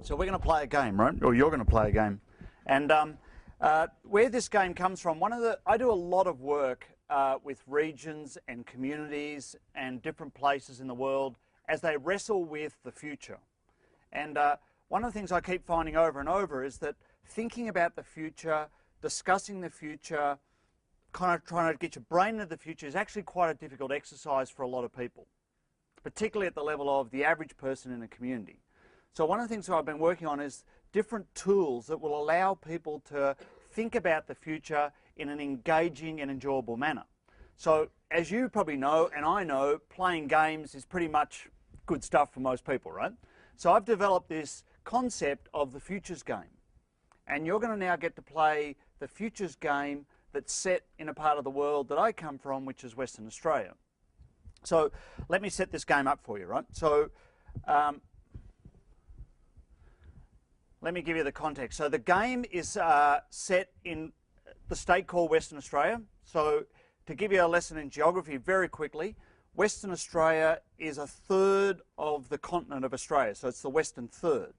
So we're going to play a game, right? Or you're going to play a game. And where this game comes from, I do a lot of work with regions and communities and different places in the world as they wrestle with the future. And one of the things I keep finding over and over is that thinking about the future, discussing the future, kind of trying to get your brain into the future is actually quite a difficult exercise for a lot of people, particularly at the level of the average person in a community. So one of the things that I've been working on is different tools that will allow people to think about the future in an engaging and enjoyable manner. So as you probably know, and I know, playing games is pretty much good stuff for most people, right? So I've developed this concept of the futures game. And you're going to now get to play the futures game that's set in a part of the world that I come from, which is Western Australia. So let me set this game up for you, right? So let me give you the context. So the game is set in the state called Western Australia. So to give you a lesson in geography very quickly, Western Australia is a third of the continent of Australia. So it's the western third.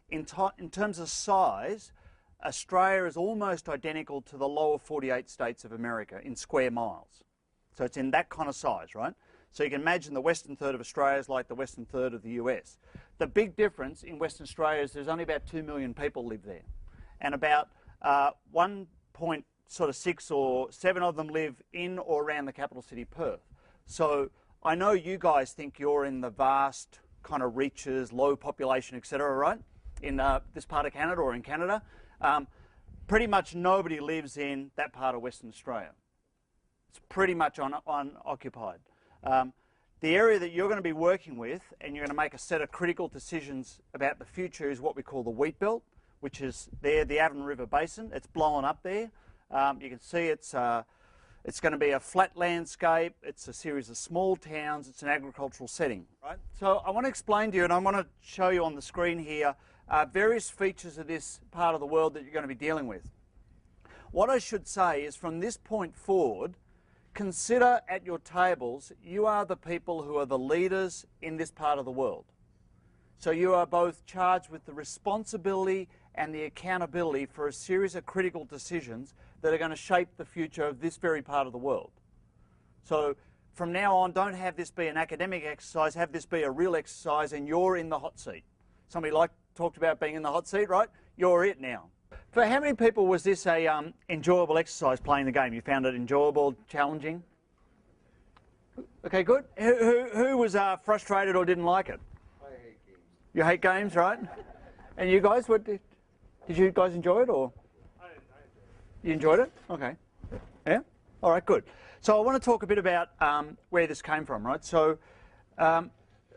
In terms of size, Australia is almost identical to the lower 48 states of America in square miles. So it's in that kind of size, right? So you can imagine the western third of Australia is like the western third of the US. The big difference in Western Australia is there's only about 2 million people live there. And about 1.6 or 7 of them live in or around the capital city, Perth. So I know you guys think you're in the vast kind of reaches, low population, etc., right? In this part of Canada or in Canada. Pretty much nobody lives in that part of Western Australia. It's pretty much unoccupied. The area that you're going to be working with, and you're going to make a set of critical decisions about the future, is what we call the wheat belt, which is there, the Avon River Basin. It's blowing up there. You can see it's going to be a flat landscape. It's a series of small towns. It's an agricultural setting, right? So I want to explain to you, and I want to show you on the screen here, various features of this part of the world that you're going to be dealing with. What I should say is from this point forward, consider at your tables, you are the people who are the leaders in this part of the world. So you are both charged with the responsibility and the accountability for a series of critical decisions that are going to shape the future of this very part of the world. So from now on, don't have this be an academic exercise, have this be a real exercise, and you're in the hot seat. Somebody talked about being in the hot seat, right? You're it now. For how many people was this a enjoyable exercise, playing the game? You found it enjoyable, challenging? Okay, good. Who was frustrated or didn't like it? I hate games. You hate games, right? And you guys, did you guys enjoy it, or? I enjoyed it. You enjoyed it? Okay. Yeah? All right, good. So I want to talk a bit about where this came from, right? So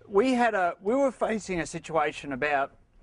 we were facing a situation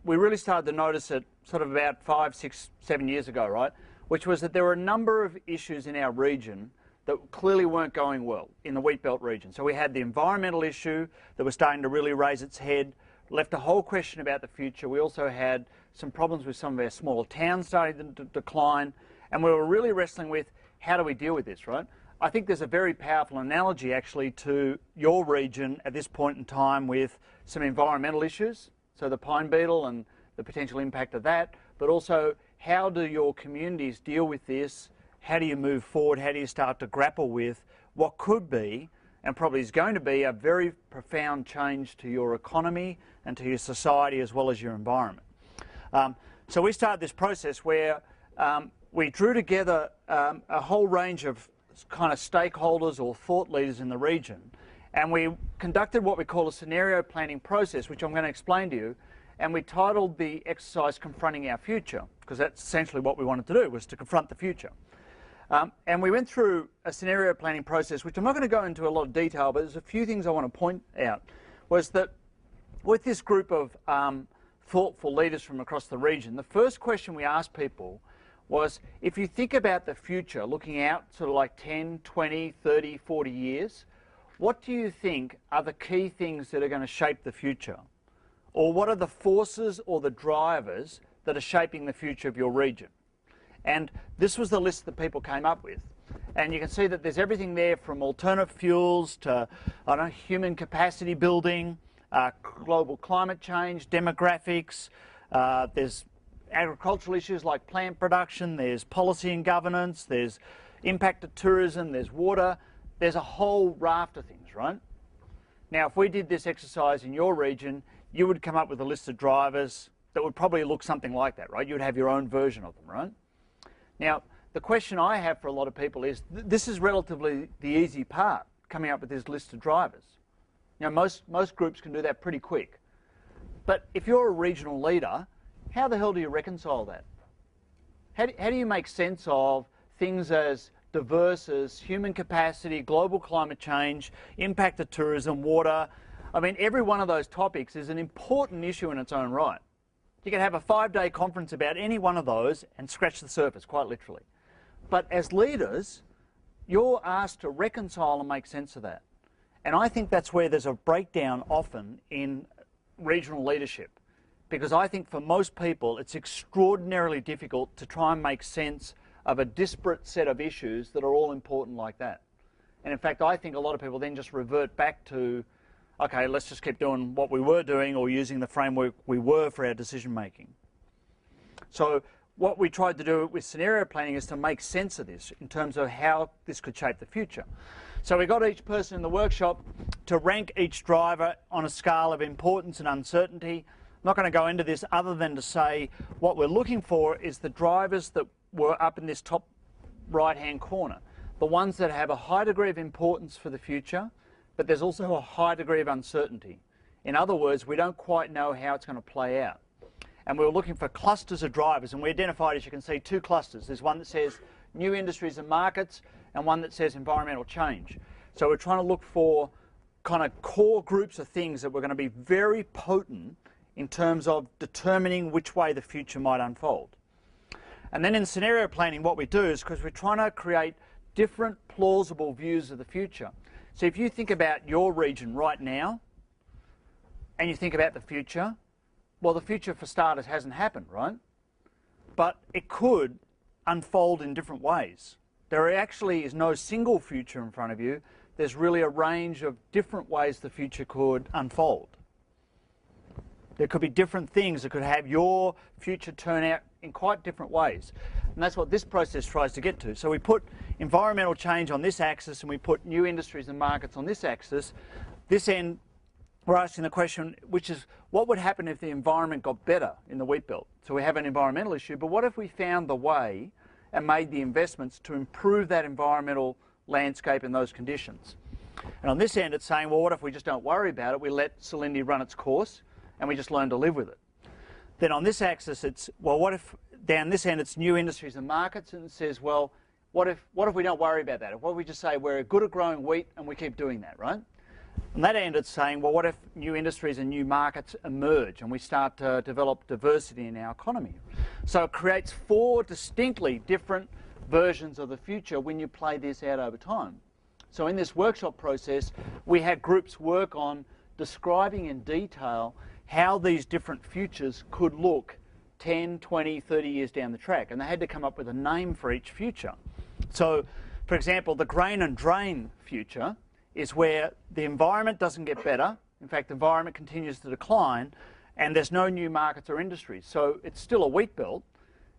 we really started to notice it sort of about 5, 6, 7 years ago, right? Which was that there were a number of issues in our region that clearly weren't going well in the wheat belt region. So we had the environmental issue that was starting to really raise its head, left a whole question about the future. We also had some problems with some of our smaller towns starting to decline, and we were really wrestling with how do we deal with this, right? I think there's a very powerful analogy actually to your region at this point in time with some environmental issues. So the pine beetle and the potential impact of that, but also how do your communities deal with this? How do you move forward? How do you start to grapple with what could be, and probably is going to be, a very profound change to your economy and to your society as well as your environment? So we started this process where we drew together a whole range of kind of stakeholders or thought leaders in the region, and we conducted what we call a scenario planning process, which I'm going to explain to you. And we titled the exercise Confronting Our Future, because that's essentially what we wanted to do, was to confront the future. And we went through a scenario planning process, which I'm not going to go into a lot of detail, but there's a few things I want to point out. Was that with this group of thoughtful leaders from across the region, the first question we asked people was, if you think about the future, looking out sort of like 10, 20, 30, 40 years, what do you think are the key things that are going to shape the future? Or what are the forces or the drivers that are shaping the future of your region? And this was the list that people came up with. And you can see that there's everything there from alternate fuels to, I don't know, human capacity building, global climate change, demographics, There's agricultural issues like plant production, there's policy and governance, there's impact of tourism, there's water, there's a whole raft of things, right? Now, if we did this exercise in your region, you would come up with a list of drivers that would probably look something like that, right? You would have your own version of them, right? Now, the question I have for a lot of people is, this is relatively the easy part, coming up with this list of drivers. You know, most groups can do that pretty quick. But if you're a regional leader, how the hell do you reconcile that? How do you make sense of things as diverse as human capacity, global climate change, impact of tourism, water? I mean, every one of those topics is an important issue in its own right. You can have a 5-day conference about any one of those and scratch the surface, quite literally. But as leaders, you're asked to reconcile and make sense of that. And I think that's where there's a breakdown often in regional leadership. Because I think for most people, it's extraordinarily difficult to try and make sense of a disparate set of issues that are all important like that. And in fact, I think a lot of people then just revert back to, okay, let's just keep doing what we were doing or using the framework we were for our decision making. So what we tried to do with scenario planning is to make sense of this in terms of how this could shape the future. So we got each person in the workshop to rank each driver on a scale of importance and uncertainty. I'm not going to go into this other than to say what we're looking for is the drivers that were up in this top right-hand corner. The ones that have a high degree of importance for the future, but there's also a high degree of uncertainty. In other words, we don't quite know how it's going to play out. And we were looking for clusters of drivers, and we identified, as you can see, 2 clusters. There's one that says new industries and markets, and one that says environmental change. So we're trying to look for kind of core groups of things that were going to be very potent in terms of determining which way the future might unfold. And then in scenario planning, what we do is, because we're trying to create different plausible views of the future. So if you think about your region right now, and you think about the future, well, the future for starters hasn't happened, right? But it could unfold in different ways. There actually is no single future in front of you. There's really a range of different ways the future could unfold. There could be different things that could have your future turn out in quite different ways. And that's what this process tries to get to. So we put environmental change on this axis and we put new industries and markets on this axis. This end, we're asking the question, which is, what would happen if the environment got better in the wheat belt? So we have an environmental issue, but what if we found the way and made the investments to improve that environmental landscape in those conditions? And on this end, it's saying, well, what if we just don't worry about it? We let salinity run its course and we just learn to live with it. Then on this axis, it's, well, what if, down this end, it's new industries and markets, and it says, well, what if we don't worry about that? What if we just say we're good at growing wheat and we keep doing that, right? On that end, it's saying, well, what if new industries and new markets emerge and we start to develop diversity in our economy? So it creates 4 distinctly different versions of the future when you play this out over time. So in this workshop process, we had groups work on describing in detail how these different futures could look 10, 20, 30 years down the track. And they had to come up with a name for each future. So, for example, the grain and drain future is where the environment doesn't get better. In fact, the environment continues to decline, and there's no new markets or industries. So it's still a wheat belt.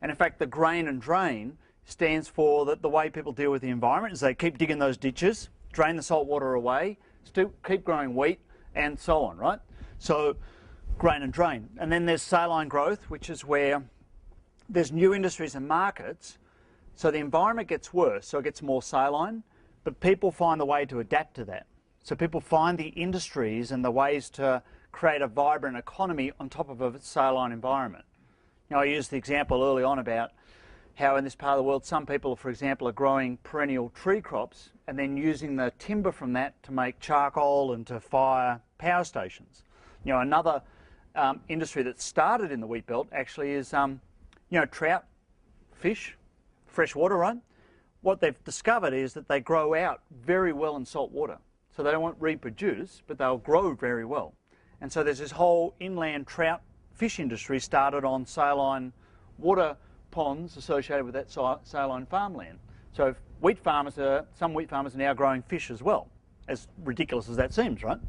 And in fact, the grain and drain stands for the way people deal with the environment is they keep digging those ditches, drain the salt water away, still keep growing wheat, and so on, right? So grain and drain. And then there's saline growth, which is where there's new industries and markets. So the environment gets worse, so it gets more saline, but people find the way to adapt to that. So people find the industries and the ways to create a vibrant economy on top of a saline environment. Now, I used the example early on about how in this part of the world some people, for example, are growing perennial tree crops and then using the timber from that to make charcoal and to fire power stations. You know, another industry that started in the wheat belt actually is, you know, trout, fish, fresh water, right? What they've discovered is that they grow out very well in salt water. So they don't reproduce, but they'll grow very well. And so there's this whole inland trout fish industry started on saline water ponds associated with that saline farmland. So some wheat farmers are now growing fish as well, as ridiculous as that seems, right?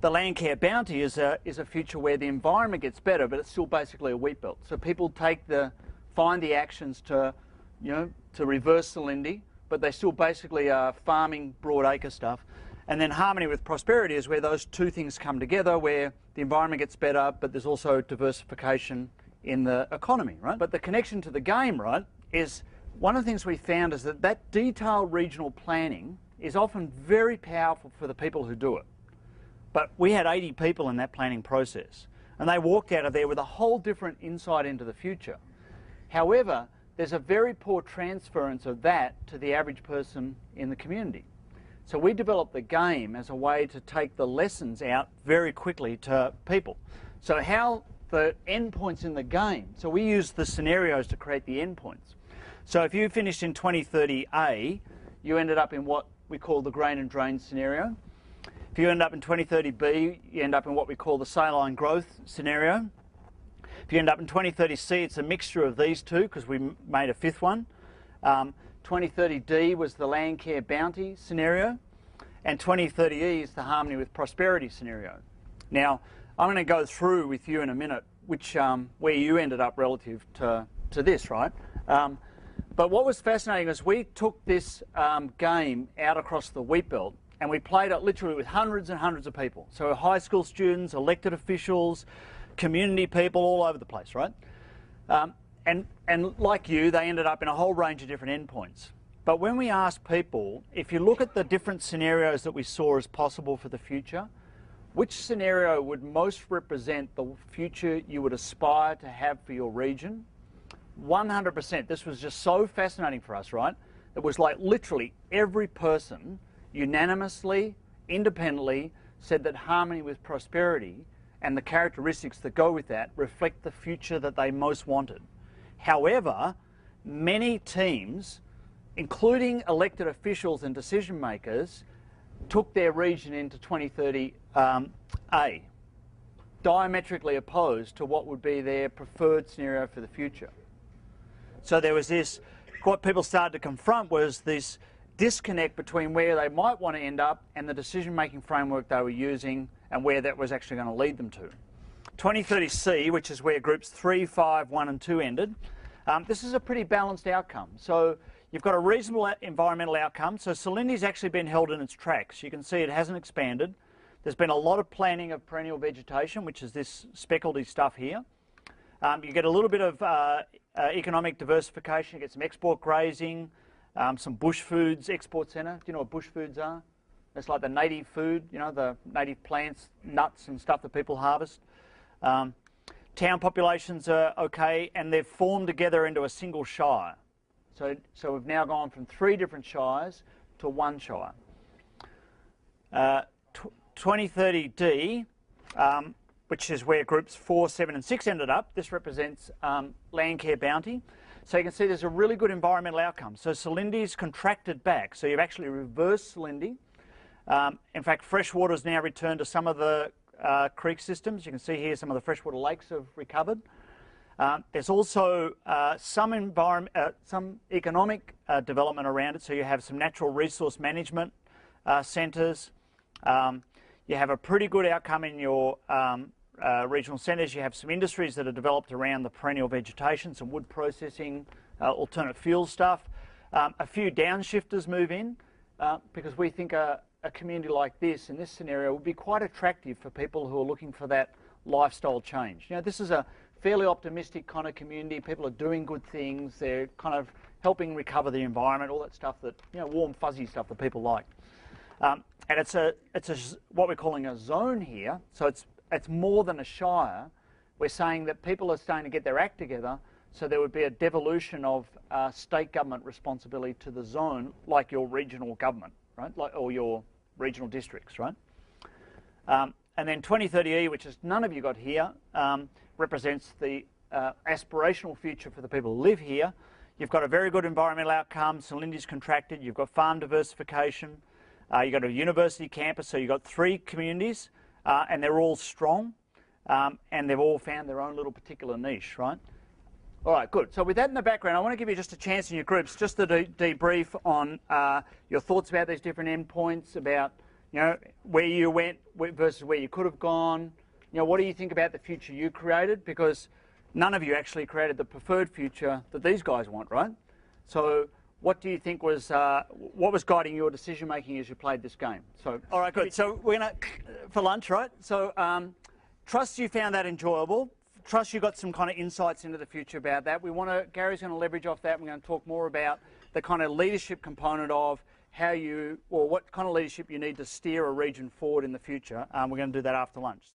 the land care bounty is a future where the environment gets better, but it's still basically a wheat belt. So people find the actions to, to reverse salinity, but they still basically are farming broadacre stuff. And then harmony with prosperity is where those two things come together, where the environment gets better, but there's also diversification in the economy, right? But the connection to the game, right, is one of the things we found is that detailed regional planning is often very powerful for the people who do it. But we had 80 people in that planning process, and they walked out of there with a whole different insight into the future. However, there's a very poor transference of that to the average person in the community. So we developed the game as a way to take the lessons out very quickly to people. So how the endpoints in the game, so we use the scenarios to create the endpoints. So if you finished in 2030A, you ended up in what we call the grain and drain scenario. If you end up in 2030B, you end up in what we call the saline growth scenario. If you end up in 2030C, it's a mixture of these two because we made a fifth one. 2030D was the land care bounty scenario, and 2030E is the harmony with prosperity scenario. Now, I'm going to go through with you in a minute where you ended up relative to this, right? But what was fascinating is we took this game out across the wheat belt, and we played it literally with hundreds and hundreds of people. So high school students, elected officials, community people, all over the place, right? And like you, they ended up in a whole range of different endpoints. But when we asked people, if you look at the different scenarios that we saw as possible for the future, which scenario would most represent the future you would aspire to have for your region? 100%. This was just so fascinating for us, right? It was like literally every person unanimously, independently said that harmony with prosperity and the characteristics that go with that reflect the future that they most wanted. However, many teams, including elected officials and decision makers, took their region into 2030A, diametrically opposed to what would be their preferred scenario for the future. So there was this, what people started to confront was this disconnect between where they might want to end up and the decision-making framework they were using and where that was actually going to lead them to. 2030C, which is where groups 3, 5, 1 and 2 ended, this is a pretty balanced outcome. So you've got a reasonable environmental outcome. So salinity's actually been held in its tracks. You can see it hasn't expanded. There's been a lot of planting of perennial vegetation, which is this speckledy stuff here. You get a little bit of economic diversification. You get some export grazing, some bush foods export centre. Do you know what bush foods are? It's like the native food, the native plants, nuts and stuff that people harvest. Town populations are okay, and they've formed together into a single shire. So we've now gone from 3 different shires to 1 shire. 2030D, which is where groups 4, 7 and 6 ended up. This represents land care bounty. So you can see there's a really good environmental outcome. So salinity's contracted back. So you've actually reversed salinity. In fact, fresh water has now returned to some of the creek systems. You can see here some of the freshwater lakes have recovered. There's also some economic development around it. So you have some natural resource management centres. You have a pretty good outcome in your regional centres. You have some industries that are developed around the perennial vegetation, some wood processing, alternate fuel stuff. A few downshifters move in because we think a community like this, in this scenario, would be quite attractive for people who are looking for that lifestyle change. This is a fairly optimistic kind of community. People are doing good things. They're kind of helping recover the environment, all that stuff that, warm, fuzzy stuff that people like. And it's what we're calling a zone here. So it's more than a shire. We're saying that people are starting to get their act together, so there would be a devolution of state government responsibility to the zone, like your regional government, right? Or your regional districts, right? And then 2030E, which is none of you got here, represents the aspirational future for the people who live here. You've got a very good environmental outcome. Salinity's contracted. You've got farm diversification. You've got a university campus. So you've got 3 communities, and they're all strong, and they've all found their own little particular niche, right? All right, good. So with that in the background, I want to give you just a chance in your groups just to debrief on your thoughts about these different endpoints, about You know, where you went versus where you could have gone. You know, what do you think about the future you created? Because none of you actually created the preferred future that these guys want, right? So what do you think was, what was guiding your decision making as you played this game? So, all right, good. So we're gonna, for lunch, right? So trust you found that enjoyable. Trust you got some kind of insights into the future about that. Gary's gonna leverage off that. We're gonna talk more about the kind of leadership component of how you, or what kind of leadership you need to steer a region forward in the future. We're going to do that after lunch.